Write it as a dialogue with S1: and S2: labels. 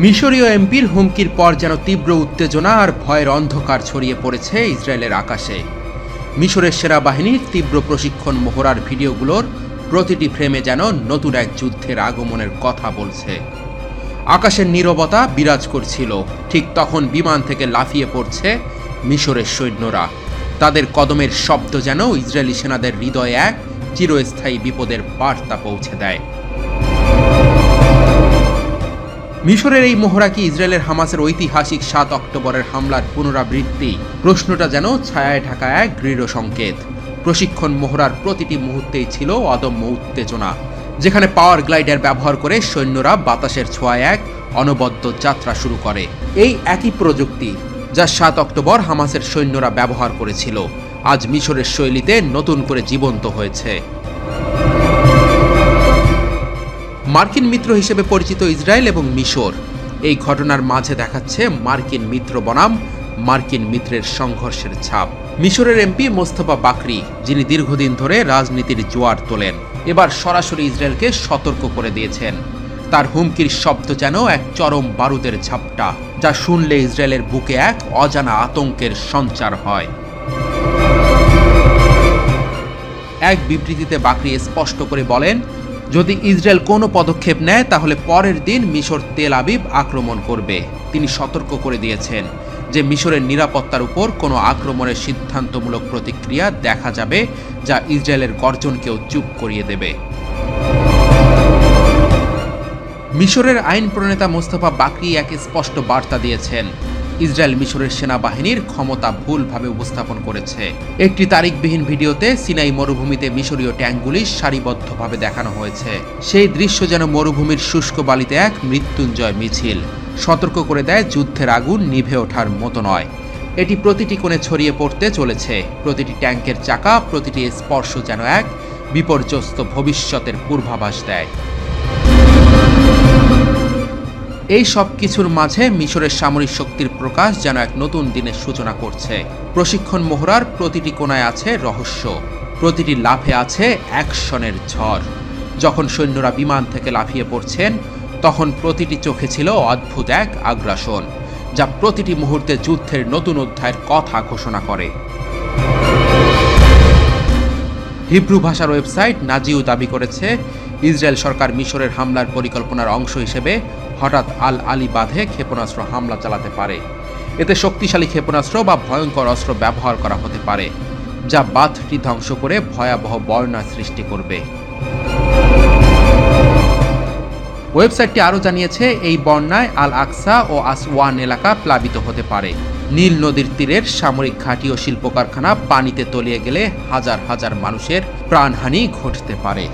S1: মিশরীয় এমপির হুমকির পর যেন তীব্র উত্তেজনা আর ভয়ের অন্ধকার ছড়িয়ে পড়েছে ইসরায়েলের আকাশে। মিশরের সেনাবাহিনীর তীব্র প্রশিক্ষণ মহড়ার ভিডিওগুলোর প্রতিটি ফ্রেমে যেন নতুন এক যুদ্ধের আগমনের কথা বলছে। আকাশের নীরবতা বিরাজ করছিল, ঠিক তখন বিমান থেকে লাফিয়ে পড়ছে মিশরের সৈন্যরা। তাদের কদমের শব্দ যেন ইসরায়েলি সেনাদের হৃদয়ে এক চিরস্থায়ী বিপদের বার্তা পৌঁছে দেয়। মিশরের এই মহড়া কি ইসরায়েলের হামাসের ঐতিহাসিক ৭ অক্টোবরের হামলার পুনরাবৃত্তি? প্রশ্নটা যেন ছায়ায় ঢাকা এক দৃঢ় সংকেত। প্রশিক্ষণ মহড়ার প্রতিটি মুহূর্তেই ছিল অদম্য উত্তেজনা, যেখানে পাওয়ার গ্লাইডার ব্যবহার করে সৈন্যরা বাতাসের ছোঁয়ায় এক অনবদ্য যাত্রা শুরু করে। এই একই প্রযুক্তি যা ৭ অক্টোবর হামাসের সৈন্যরা ব্যবহার করেছিল, আজ মিশরের শৈলীতে নতুন করে জীবন্ত হয়েছে। মার্কিন মিত্র হিসেবে পরিচিত ইসরায়েল এবং মিশর এই ঘটনার মাঝে দেখাচ্ছে মার্কিন মিত্র বনাম মার্কিন মিত্রের সংঘর্ষের ছাপ। মিশরের এমপি মোস্তফা বাকরি, যিনি দীর্ঘদিন ধরে রাজনীতির জোয়ার তোলেন, এবার সরাসরি ইসরায়েলকে সতর্ক করে দিয়েছেন। তার হুমকির শব্দ যেন এক চরম বারুদের ঝাপটা, যা শুনলে ইসরায়েলের বুকে এক অজানা আতঙ্কের সঞ্চার হয়। এক বিবৃতিতে বাকরি স্পষ্ট করে বলেন, যদি ইসরায়েল কোনো পদক্ষেপ নেয় তাহলে পরের দিন মিশর তেল আবিব আক্রমণ করবে। তিনি সতর্ক করে দিয়েছেন যে মিশরের নিরাপত্তার উপর কোনো আক্রমণের সিদ্ধান্তমূলক প্রতিক্রিয়া দেখা যাবে, যা ইসরায়েলের গর্জনকেও চুপ করিয়ে দেবে। মিশরের আইন প্রণেতা মোস্তফা বাকরি এক স্পষ্ট বার্তা দিয়েছেন, ইসরায়েল মিশরের সেনাবাহিনীর ক্ষমতা ভুলভাবে উপস্থাপন করেছে। একটি তারিখবিহীন ভিডিওতে সিনাই মরুভূমিতে মিশরীয় ট্যাঙ্কগুলি সারিবদ্ধভাবে দেখানো হয়েছে। সেই দৃশ্য যেন মরুভূমির শুষ্ক বালিতে এক মৃত্যুঞ্জয় মিছিল। সতর্ক করে দেয়, যুদ্ধের আগুন নিভে ওঠার মতো নয়। এটি প্রতিটি কোণে ছড়িয়ে পড়তে চলেছে। প্রতিটি ট্যাঙ্কের চাকা, প্রতিটি স্পর্শ যেন এক বিপর্যস্ত ভবিষ্যতের পূর্বাভাস দেয়। এই সব কিছুর মাঝে মিশরের সামরিক শক্তির প্রকাশ যেন এক নতুন দিনের সূচনা করছে। প্রশিক্ষণ মহড়ার প্রতিটি কোণায় আছে রহস্য, প্রতিটি লাফে আছে অ্যাকশনের ঝড়। যখন সৈন্যরা বিমান থেকে লাফিয়ে পড়ছেন, তখন প্রতিটি চোখে ছিল অদ্ভুত এক আগ্রাসন, যা প্রতিটি মুহূর্তে যুদ্ধের নতুন অধ্যায়ের কথা ঘোষণা করে। হিব্রু ভাষার ওয়েবসাইট নাজিউ দাবি করেছে, ইসরায়েল সরকার মিশরের হামলার পরিকল্পনার অংশ হিসেবে হঠাৎ আল আলী বাঁধে ক্ষেপণাস্ত্র হামলা চালাতে পারে। এতে শক্তিশালী ক্ষেপণাস্ত্র বা ভয়ঙ্কর অস্ত্র ব্যবহার করা হতে পারে, যা বাঁধটি ধ্বংস করে ভয়াবহ বন্যার সৃষ্টি করবে। ওয়েবসাইটটি আরও জানিয়েছে, এই বন্যায় আল আকসা ও আসওয়ান এলাকা প্লাবিত হতে পারে। নীল নদীর তীরের সামরিক ঘাঁটি ও শিল্প কারখানা পানিতে তলিয়ে গেলে হাজার হাজার মানুষের প্রাণহানি ঘটতে পারে।